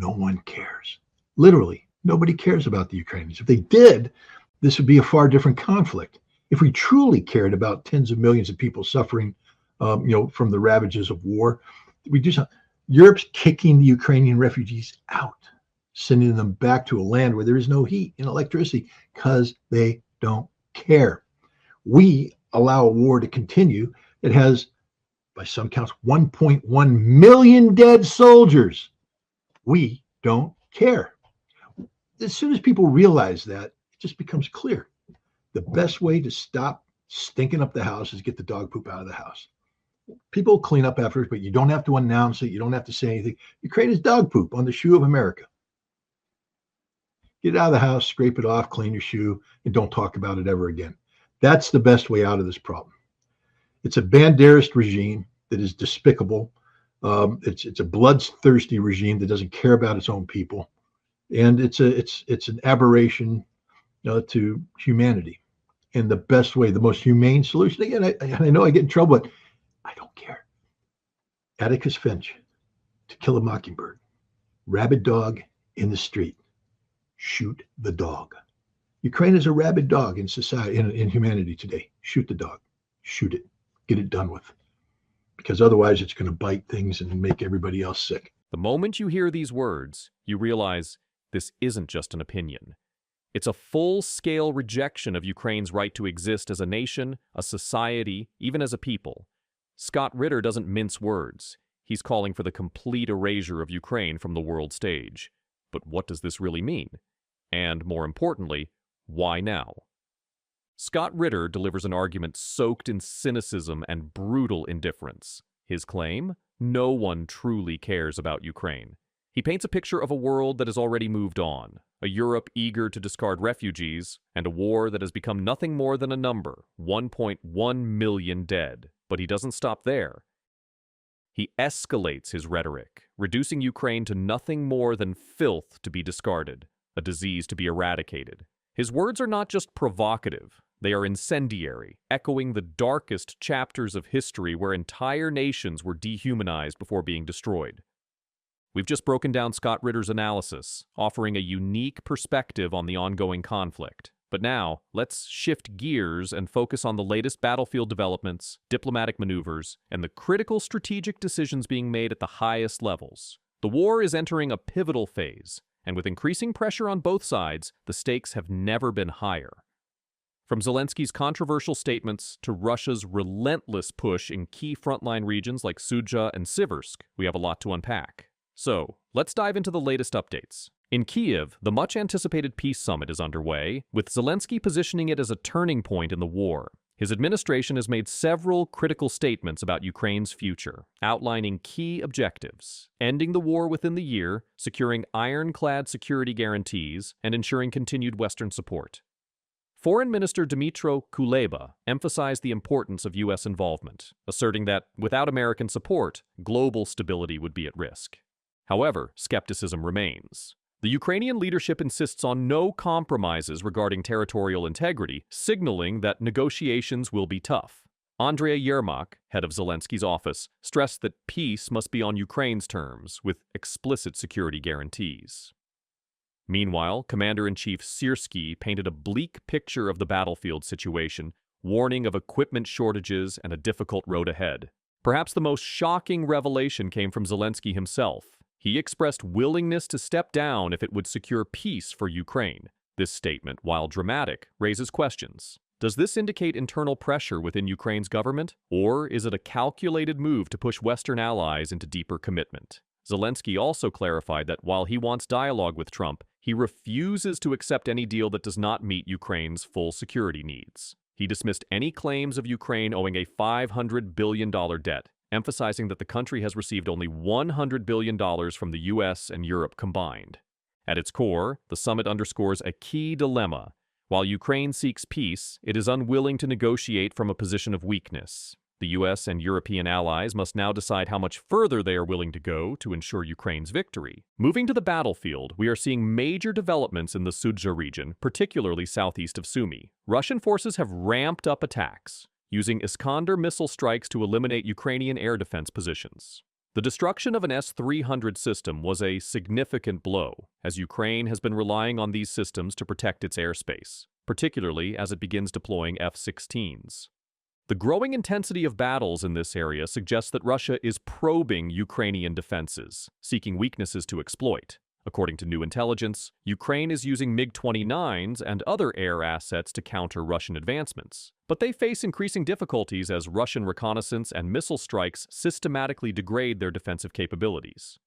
no one cares. Literally, nobody cares about the Ukrainians. If they did, this would be a far different conflict. If we truly cared about tens of millions of people suffering, from the ravages of war, we do something. Europe's kicking the Ukrainian refugees out, sending them back to a land where there is no heat and electricity because they don't care. We allow a war to continue that has, by some counts, 1.1 million dead soldiers. We don't care. As soon as people realize that, it just becomes clear. The best way to stop stinking up the house is get the dog poop out of the house. People clean up afterwards, but you don't have to announce it. You don't have to say anything. Ukraine is dog poop on the shoe of America. Get it out of the house, scrape it off, clean your shoe, and don't talk about it ever again. That's the best way out of this problem. It's a banderist regime that is despicable. It's a bloodthirsty regime that doesn't care about its own people, and it's an aberration to humanity. And the best way, the most humane solution. Again, I know I get in trouble, but I don't care. Atticus Finch, To Kill a Mockingbird. Rabid dog in the street. Shoot the dog. Ukraine is a rabid dog in society, in humanity today. Shoot the dog. Shoot it. Get it done with. Because otherwise it's going to bite things and make everybody else sick. The moment you hear these words, you realize this isn't just an opinion. It's a full-scale rejection of Ukraine's right to exist as a nation, a society, even as a people. Scott Ritter doesn't mince words. He's calling for the complete erasure of Ukraine from the world stage. But what does this really mean? And more importantly, why now? Scott Ritter delivers an argument soaked in cynicism and brutal indifference. His claim? No one truly cares about Ukraine. He paints a picture of a world that has already moved on, a Europe eager to discard refugees, and a war that has become nothing more than a number, 1.1 million dead. But he doesn't stop there. He escalates his rhetoric, reducing Ukraine to nothing more than filth to be discarded, a disease to be eradicated. His words are not just provocative, they are incendiary, echoing the darkest chapters of history where entire nations were dehumanized before being destroyed. We've just broken down Scott Ritter's analysis, offering a unique perspective on the ongoing conflict. But now, let's shift gears and focus on the latest battlefield developments, diplomatic maneuvers, and the critical strategic decisions being made at the highest levels. The war is entering a pivotal phase, and with increasing pressure on both sides, the stakes have never been higher. From Zelensky's controversial statements to Russia's relentless push in key frontline regions like Sudzha and Siversk, we have a lot to unpack. So, let's dive into the latest updates. In Kyiv, the much-anticipated peace summit is underway, with Zelensky positioning it as a turning point in the war. His administration has made several critical statements about Ukraine's future, outlining key objectives: ending the war within the year, securing ironclad security guarantees, and ensuring continued Western support. Foreign Minister Dmytro Kuleba emphasized the importance of U.S. involvement, asserting that, without American support, global stability would be at risk. However, skepticism remains. The Ukrainian leadership insists on no compromises regarding territorial integrity, signaling that negotiations will be tough. Andrea Yermak, head of Zelensky's office, stressed that peace must be on Ukraine's terms, with explicit security guarantees. Meanwhile, Commander-in-Chief Syrskyi painted a bleak picture of the battlefield situation, warning of equipment shortages and a difficult road ahead. Perhaps the most shocking revelation came from Zelensky himself. He expressed willingness to step down if it would secure peace for Ukraine. This statement, while dramatic, raises questions. Does this indicate internal pressure within Ukraine's government, or is it a calculated move to push Western allies into deeper commitment? Zelensky also clarified that while he wants dialogue with Trump, he refuses to accept any deal that does not meet Ukraine's full security needs. He dismissed any claims of Ukraine owing a $500 billion debt, emphasizing that the country has received only $100 billion from the U.S. and Europe combined. At its core, the summit underscores a key dilemma. While Ukraine seeks peace, it is unwilling to negotiate from a position of weakness. The U.S. and European allies must now decide how much further they are willing to go to ensure Ukraine's victory. Moving to the battlefield, we are seeing major developments in the Sudzha region, particularly southeast of Sumy. Russian forces have ramped up attacks, using Iskander missile strikes to eliminate Ukrainian air defense positions. The destruction of an S-300 system was a significant blow, as Ukraine has been relying on these systems to protect its airspace, particularly as it begins deploying F-16s. The growing intensity of battles in this area suggests that Russia is probing Ukrainian defenses, seeking weaknesses to exploit. According to new intelligence, Ukraine is using MiG-29s and other air assets to counter Russian advancements. But they face increasing difficulties as Russian reconnaissance and missile strikes systematically degrade their defensive capabilities.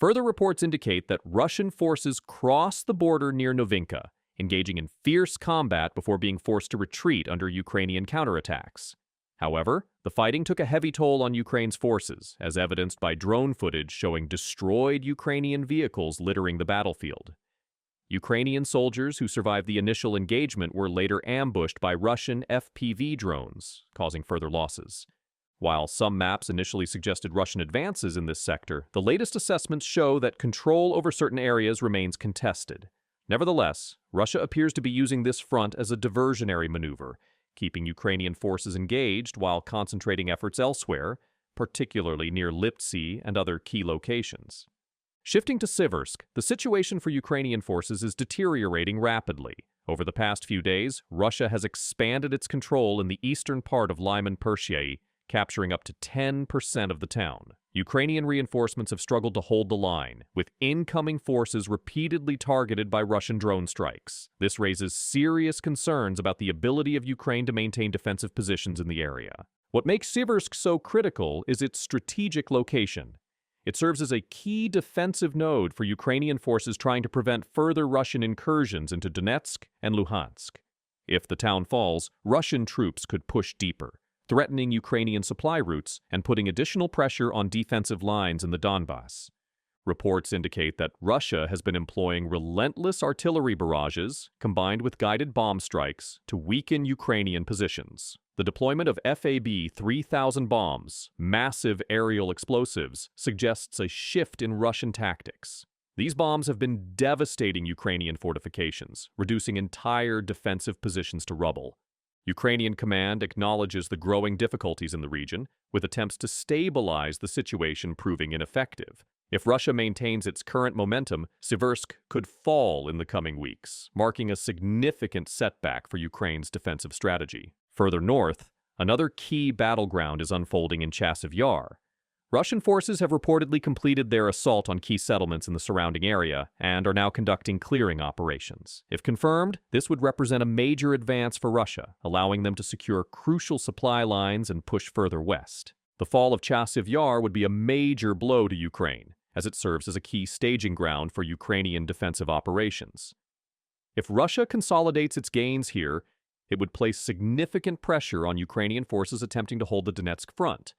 Further reports indicate that Russian forces crossed the border near Novinka, engaging in fierce combat before being forced to retreat under Ukrainian counterattacks. However, the fighting took a heavy toll on Ukraine's forces, as evidenced by drone footage showing destroyed Ukrainian vehicles littering the battlefield. Ukrainian soldiers who survived the initial engagement were later ambushed by Russian FPV drones, causing further losses. While some maps initially suggested Russian advances in this sector, the latest assessments show that control over certain areas remains contested. Nevertheless, Russia appears to be using this front as a diversionary maneuver, keeping Ukrainian forces engaged while concentrating efforts elsewhere, particularly near Liptsi and other key locations. Shifting to Siversk, the situation for Ukrainian forces is deteriorating rapidly. Over the past few days, Russia has expanded its control in the eastern part of Lyman Pershei, capturing up to 10% of the town. Ukrainian reinforcements have struggled to hold the line, with incoming forces repeatedly targeted by Russian drone strikes. This raises serious concerns about the ability of Ukraine to maintain defensive positions in the area. What makes Siversk so critical is its strategic location. It serves as a key defensive node for Ukrainian forces trying to prevent further Russian incursions into Donetsk and Luhansk. If the town falls, Russian troops could push deeper, threatening Ukrainian supply routes and putting additional pressure on defensive lines in the Donbass. Reports indicate that Russia has been employing relentless artillery barrages combined with guided bomb strikes to weaken Ukrainian positions. The deployment of FAB-3000 bombs, massive aerial explosives, suggests a shift in Russian tactics. These bombs have been devastating Ukrainian fortifications, reducing entire defensive positions to rubble. Ukrainian command acknowledges the growing difficulties in the region, with attempts to stabilize the situation proving ineffective. If Russia maintains its current momentum, Siversk could fall in the coming weeks, marking a significant setback for Ukraine's defensive strategy. Further north, another key battleground is unfolding in Chasiv Yar. Russian forces have reportedly completed their assault on key settlements in the surrounding area and are now conducting clearing operations. If confirmed, this would represent a major advance for Russia, allowing them to secure crucial supply lines and push further west. The fall of Chasiv Yar would be a major blow to Ukraine, as it serves as a key staging ground for Ukrainian defensive operations. If Russia consolidates its gains here, it would place significant pressure on Ukrainian forces attempting to hold the Donetsk front.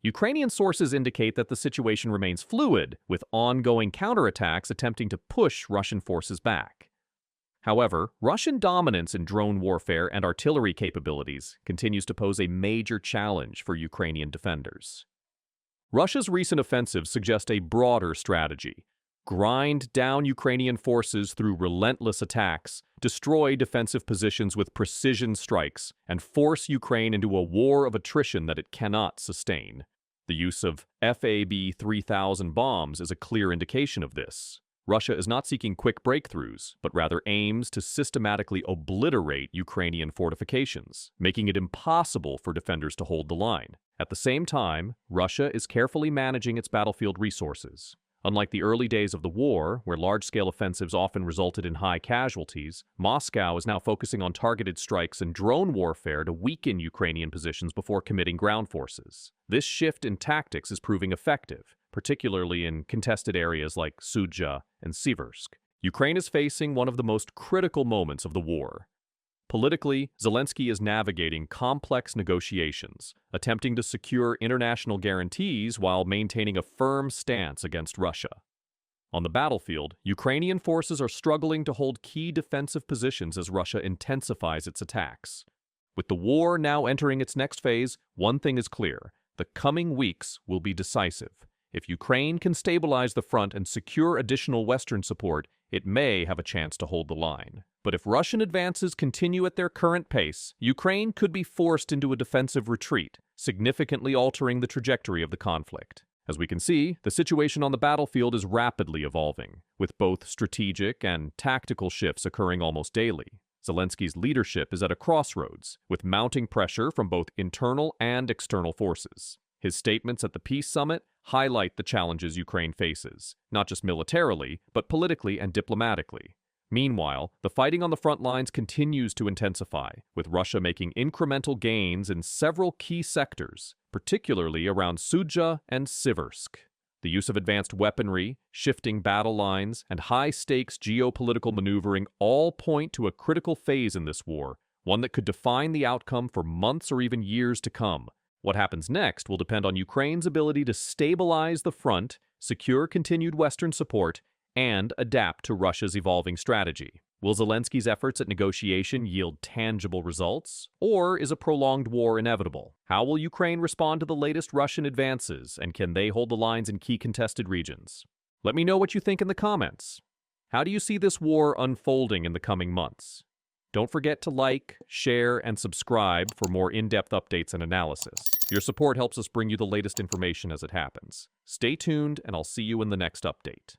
Ukrainian sources indicate that the situation remains fluid, with ongoing counterattacks attempting to push Russian forces back. However, Russian dominance in drone warfare and artillery capabilities continues to pose a major challenge for Ukrainian defenders. Russia's recent offensives suggest a broader strategy: grind down Ukrainian forces through relentless attacks, destroy defensive positions with precision strikes, and force Ukraine into a war of attrition that it cannot sustain. The use of FAB-3000 bombs is a clear indication of this. Russia is not seeking quick breakthroughs, but rather aims to systematically obliterate Ukrainian fortifications, making it impossible for defenders to hold the line. At the same time, Russia is carefully managing its battlefield resources. Unlike the early days of the war, where large-scale offensives often resulted in high casualties, Moscow is now focusing on targeted strikes and drone warfare to weaken Ukrainian positions before committing ground forces. This shift in tactics is proving effective, particularly in contested areas like Sudzha and Siversk. Ukraine is facing one of the most critical moments of the war. Politically, Zelensky is navigating complex negotiations, attempting to secure international guarantees while maintaining a firm stance against Russia. On the battlefield, Ukrainian forces are struggling to hold key defensive positions as Russia intensifies its attacks. With the war now entering its next phase, one thing is clear: the coming weeks will be decisive. If Ukraine can stabilize the front and secure additional Western support, it may have a chance to hold the line. But if Russian advances continue at their current pace, Ukraine could be forced into a defensive retreat, significantly altering the trajectory of the conflict. As we can see, the situation on the battlefield is rapidly evolving, with both strategic and tactical shifts occurring almost daily. Zelensky's leadership is at a crossroads, with mounting pressure from both internal and external forces. His statements at the peace summit highlight the challenges Ukraine faces, not just militarily, but politically and diplomatically. Meanwhile, the fighting on the front lines continues to intensify, with Russia making incremental gains in several key sectors, particularly around Sudzha and Siversk. The use of advanced weaponry, shifting battle lines, and high-stakes geopolitical maneuvering all point to a critical phase in this war, one that could define the outcome for months or even years to come. What happens next will depend on Ukraine's ability to stabilize the front, secure continued Western support, and adapt to Russia's evolving strategy. Will Zelensky's efforts at negotiation yield tangible results, or is a prolonged war inevitable? How will Ukraine respond to the latest Russian advances, and can they hold the lines in key contested regions? Let me know what you think in the comments. How do you see this war unfolding in the coming months? Don't forget to like, share, and subscribe for more in-depth updates and analysis. Your support helps us bring you the latest information as it happens. Stay tuned, and I'll see you in the next update.